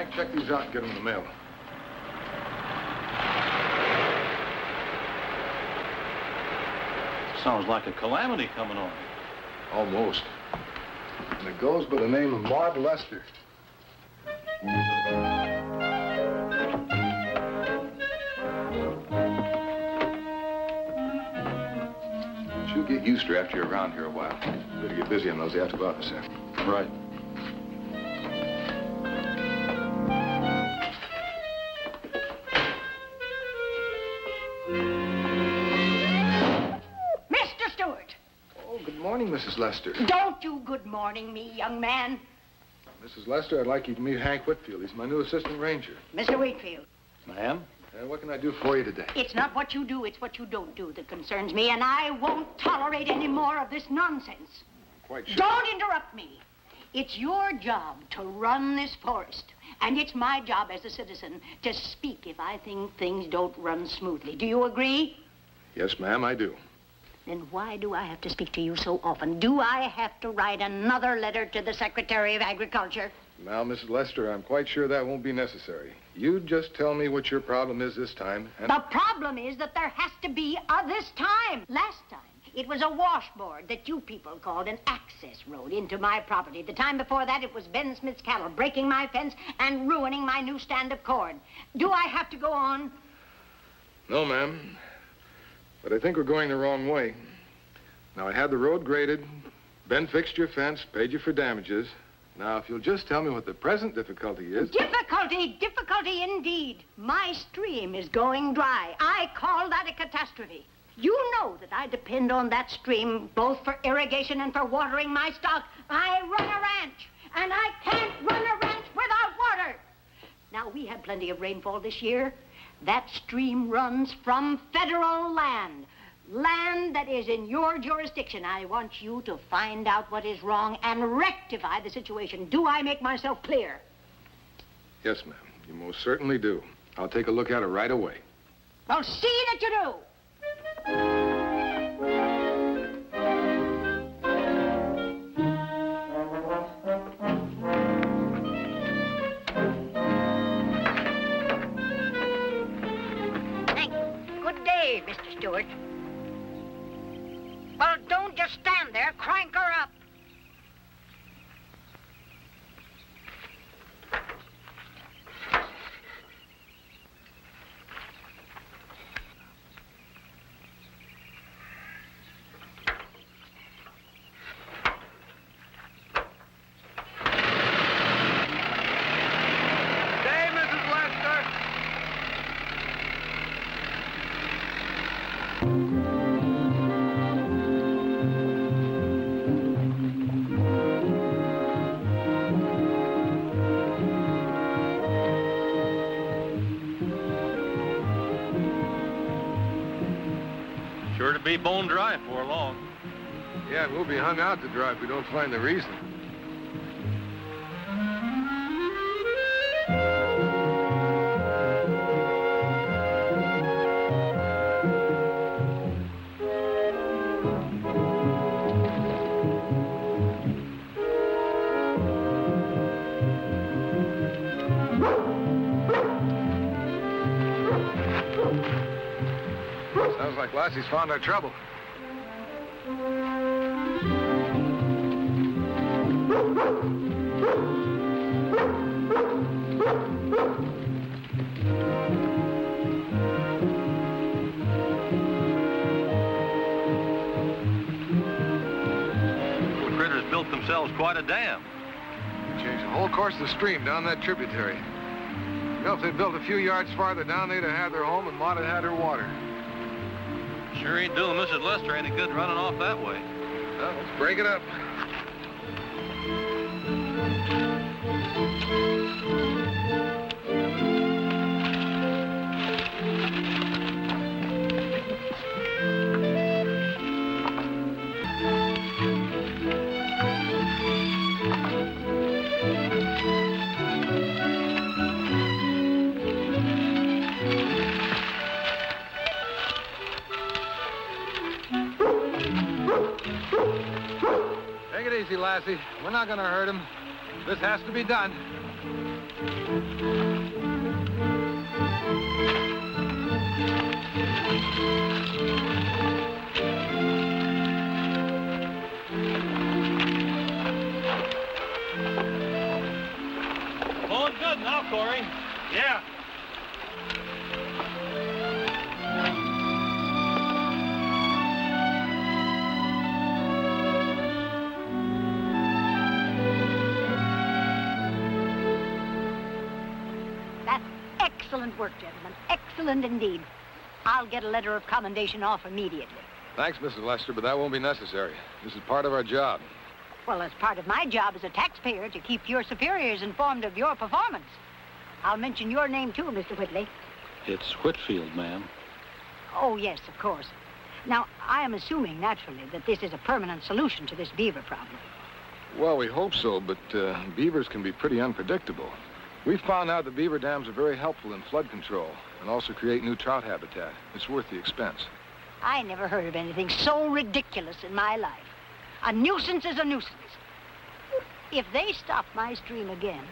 Hank, check these out and get them in the mail. Sounds like a calamity coming on. Almost. And it goes by the name of Maud Lester. She'll get used to her after you're around here a while. Better get busy on those after office after. Right. Mr. Stewart! Oh, good morning, Mrs. Lester. Don't you good morning me, young man. Mrs. Lester, I'd like you to meet Hank Whitfield. He's my new assistant ranger. Mr. Wakefield. Ma'am? What can I do for you today? It's not what you do, it's what you don't do that concerns me, and I won't tolerate any more of this nonsense. Quite sure. Don't interrupt me. It's your job to run this forest, and it's my job as a citizen to speak if I think things don't run smoothly. Do you agree? Yes, ma'am, I do. Then why do I have to speak to you so often? Do I have to write another letter to the Secretary of Agriculture? Now, Mrs. Lester, I'm quite sure that won't be necessary. You just tell me what your problem is this time, and... The problem is that there has to be a this time. Last time, it was a washboard that you people called an access road into my property. The time before that, it was Ben Smith's cattle breaking my fence and ruining my new stand of corn. Do I have to go on? No, ma'am. But I think we're going the wrong way. Now, I had the road graded. Ben fixed your fence, paid you for damages. Now, if you'll just tell me what the present difficulty is... Difficulty indeed. My stream is going dry. I call that a catastrophe. You know that I depend on that stream both for irrigation and for watering my stock. I run a ranch, and I can't run a ranch without water. Now, we had plenty of rainfall this year. That stream runs from federal land. Land that is in your jurisdiction. I want you to find out what is wrong and rectify the situation. Do I make myself clear? Yes, ma'am. You most certainly do. I'll take a look at it right away. Well, see that you do. Thank you. Good day, Mr. Stewart. Well, don't just stand there. Crank her up. Sure to be bone dry before long. Yeah, we'll be hung out to dry if we don't find the reason. Sounds like Lassie's found our trouble. The critters built themselves quite a dam. Changed the whole course of the stream down that tributary. You know, if they'd built a few yards farther down, they'd have had their home and Maud had had her water. Sure ain't doing Mrs. Lester any good running off that way. Well, let's break it up. Take it easy, Lassie. We're not going to hurt him. This has to be done. Going good now, Corey. Yeah. That's excellent work, gentlemen. Excellent indeed. I'll get a letter of commendation off immediately. Thanks, Mrs. Lester, but that won't be necessary. This is part of our job. Well, as part of my job as a taxpayer to keep your superiors informed of your performance. I'll mention your name, too, Mr. Whitley. It's Whitfield, ma'am. Oh, yes, of course. Now, I am assuming, naturally, that this is a permanent solution to this beaver problem. Well, we hope so, but beavers can be pretty unpredictable. We found out that beaver dams are very helpful in flood control and also create new trout habitat. It's worth the expense. I never heard of anything so ridiculous in my life. A nuisance is a nuisance. If they stop my stream again,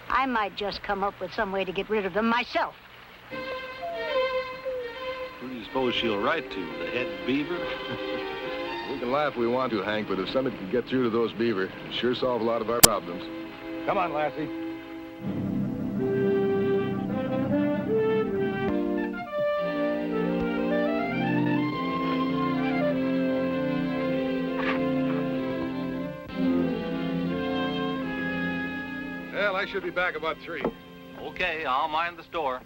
I might just come up with some way to get rid of them myself. Who do you suppose she'll write to? The head beaver? We can laugh if we want to, Hank, but if somebody can get through to those beaver, it'll sure solve a lot of our problems. Come on, Lassie. Well, I should be back about 3. Okay, I'll mind the store.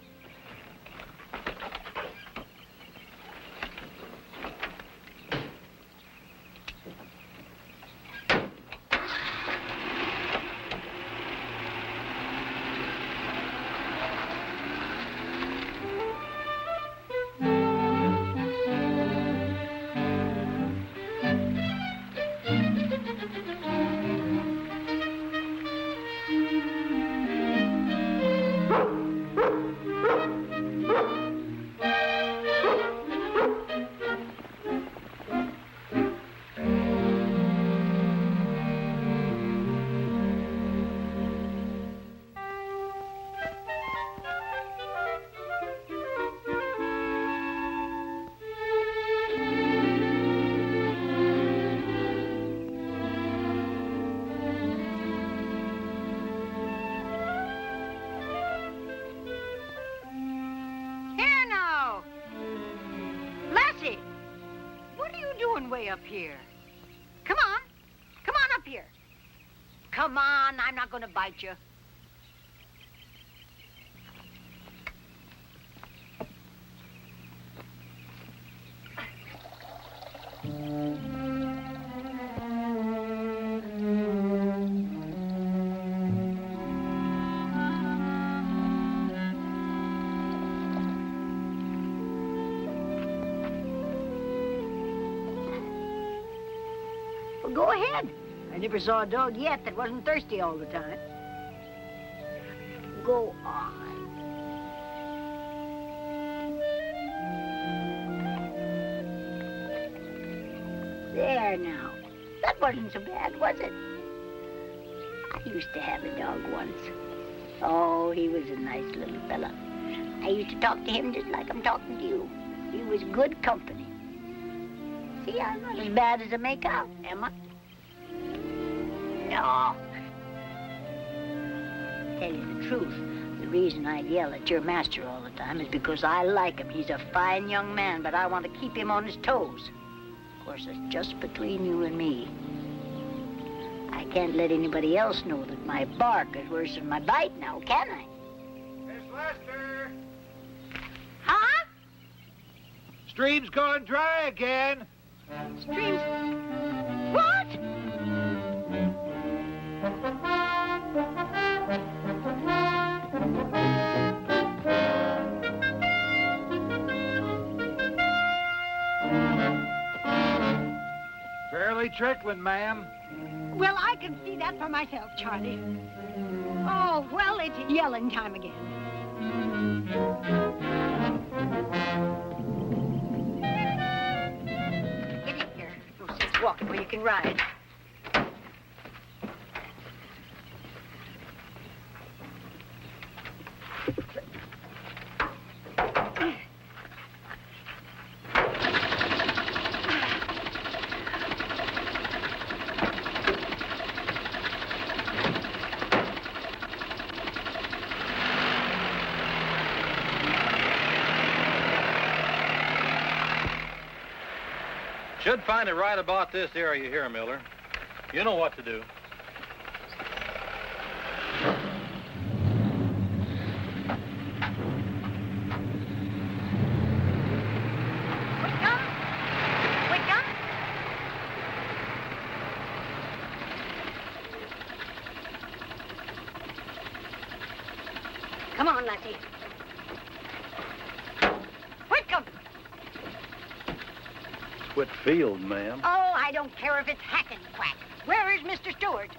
Lassie, what are you doing way up here? Come on. Come on up here. Come on, I'm not going to bite you. Well, go ahead. I never saw a dog yet that wasn't thirsty all the time. Go on. There now. That wasn't so bad, was it? I used to have a dog once. Oh, he was a nice little fella. I used to talk to him just like I'm talking to you. He was good company. See, I'm not as bad as I make out, am I? No. Tell you the truth, the reason I yell at your master all the time is because I like him. He's a fine young man, but I want to keep him on his toes. Of course, it's just between you and me. I can't let anybody else know that my bark is worse than my bite now, can I? Miss Lester! Huh? Stream's gone dry again. Streams? What? Barely trickling, ma'am. Well, I can see that for myself, Charlie. Oh, well, it's yelling time again. Get in here. No sense walking where you can ride. Should find it right about this area here, Miller. You know what to do. Come on, Lassie. Whitcomb! Whitfield, ma'am. Oh, I don't care if it's Hacken Quack. Where is Mr. Stewart?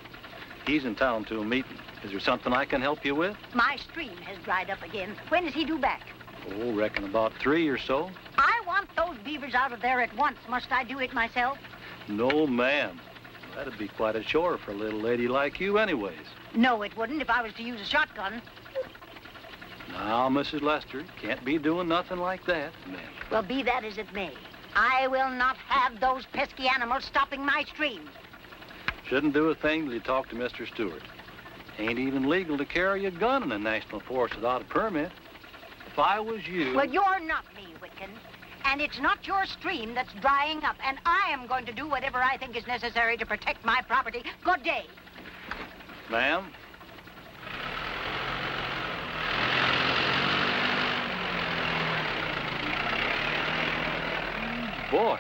He's in town to a meeting. Is there something I can help you with? My stream has dried up again. When is he due back? Oh, reckon about 3 or so. I want those beavers out of there at once. Must I do it myself? No, ma'am. That'd be quite a chore for a little lady like you anyways. No, it wouldn't if I was to use a shotgun. Now, Mrs. Lester, can't be doing nothing like that, ma'am. Well, be that as it may, I will not have those pesky animals stopping my stream. Shouldn't do a thing till you talk to Mr. Stewart. Ain't even legal to carry a gun in a national forest without a permit. If I was you... Well, you're not me, Whitkin. And it's not your stream that's drying up. And I am going to do whatever I think is necessary to protect my property. Good day. Ma'am? Boy,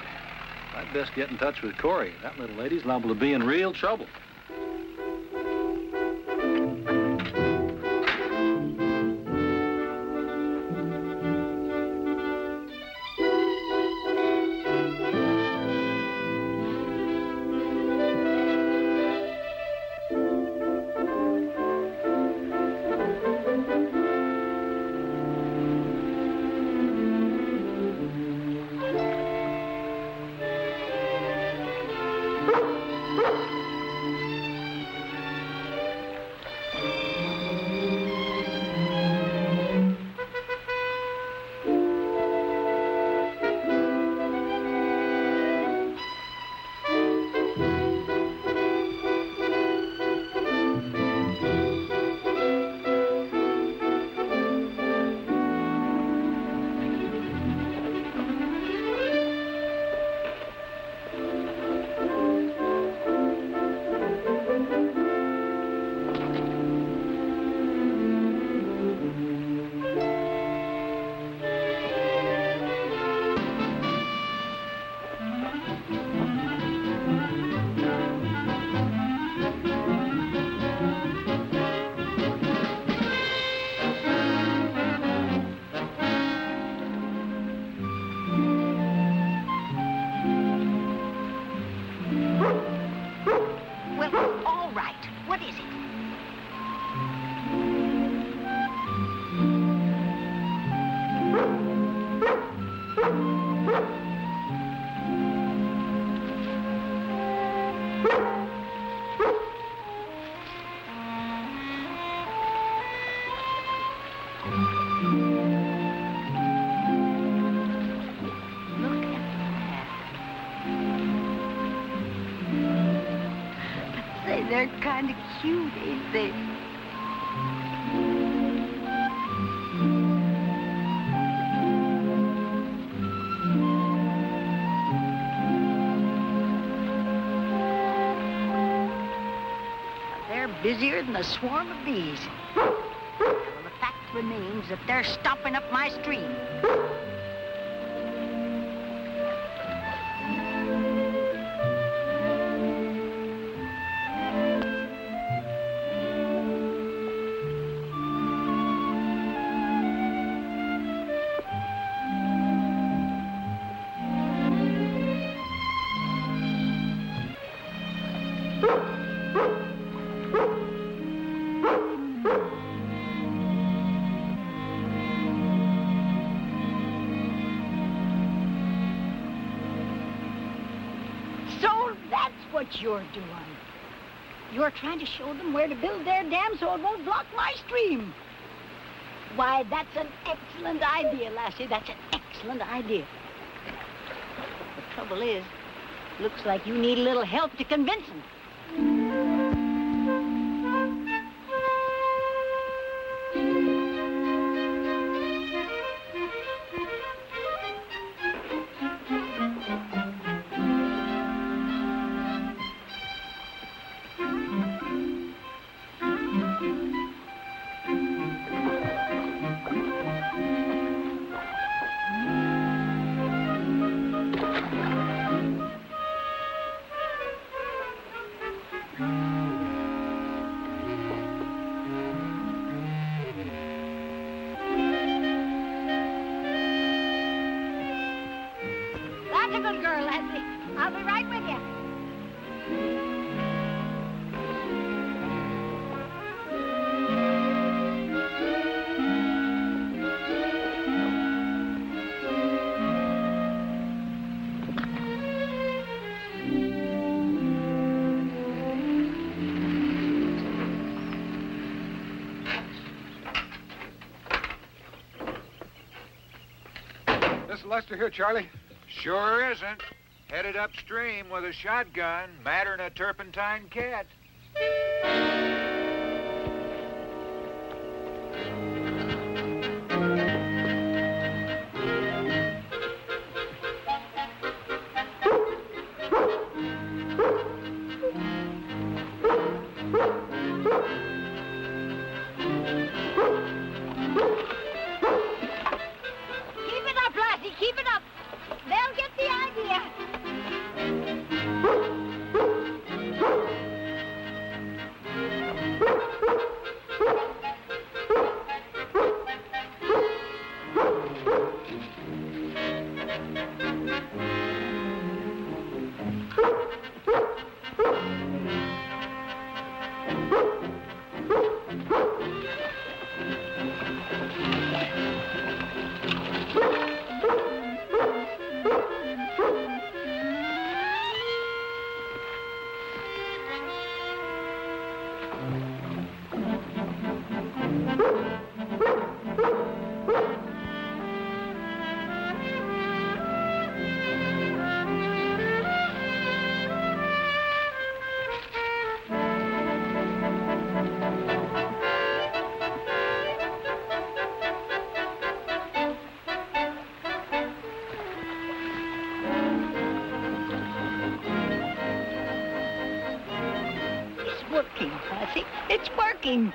I'd best get in touch with Corey. That little lady's liable to be in real trouble. They're kind of cute, ain't they? They're busier than a swarm of bees. Well, the fact remains that they're stopping up my stream. What you're doing. You're trying to show them where to build their dam so it won't block my stream. Why, that's an excellent idea, Lassie. That's an excellent idea. The trouble is, looks like you need a little help to convince them. I'll be right with you. Mr. Lester here, Charlie. Sure isn't. Headed upstream with a shotgun, madder'n a turpentine cat. Keep it up, Lassie, keep it up. They'll get the idea. It's working, Lassie. It's working.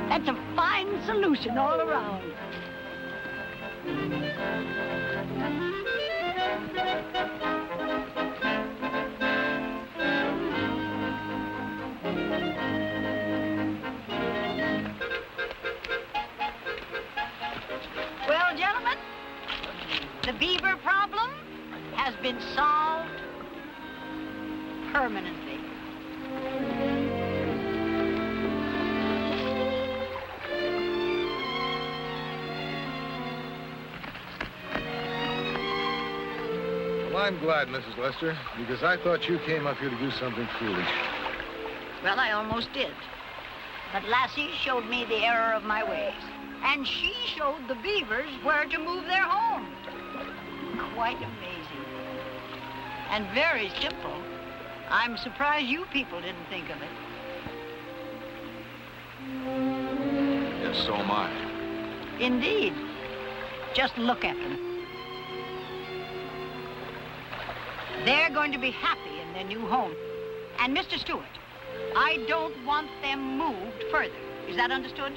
That's a fine solution all around. Well, gentlemen, the beaver problem has been solved permanently. Well, I'm glad, Mrs. Lester, because I thought you came up here to do something foolish. Well, I almost did. But Lassie showed me the error of my ways. And she showed the Beavers where to move their home. Quite amazing. And very simple. I'm surprised you people didn't think of it. Yes, so am I. Indeed. Just look at them. They're going to be happy in their new home. And Mr. Stewart, I don't want them moved further. Is that understood?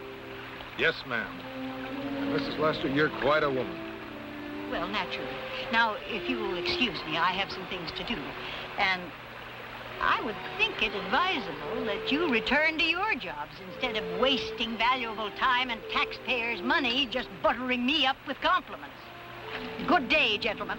Yes, ma'am. And Mrs. Lester, you're quite a woman. Well, naturally. Now, if you will excuse me, I have some things to do. And I would think it advisable that you return to your jobs instead of wasting valuable time and taxpayers' money just buttering me up with compliments. Good day, gentlemen.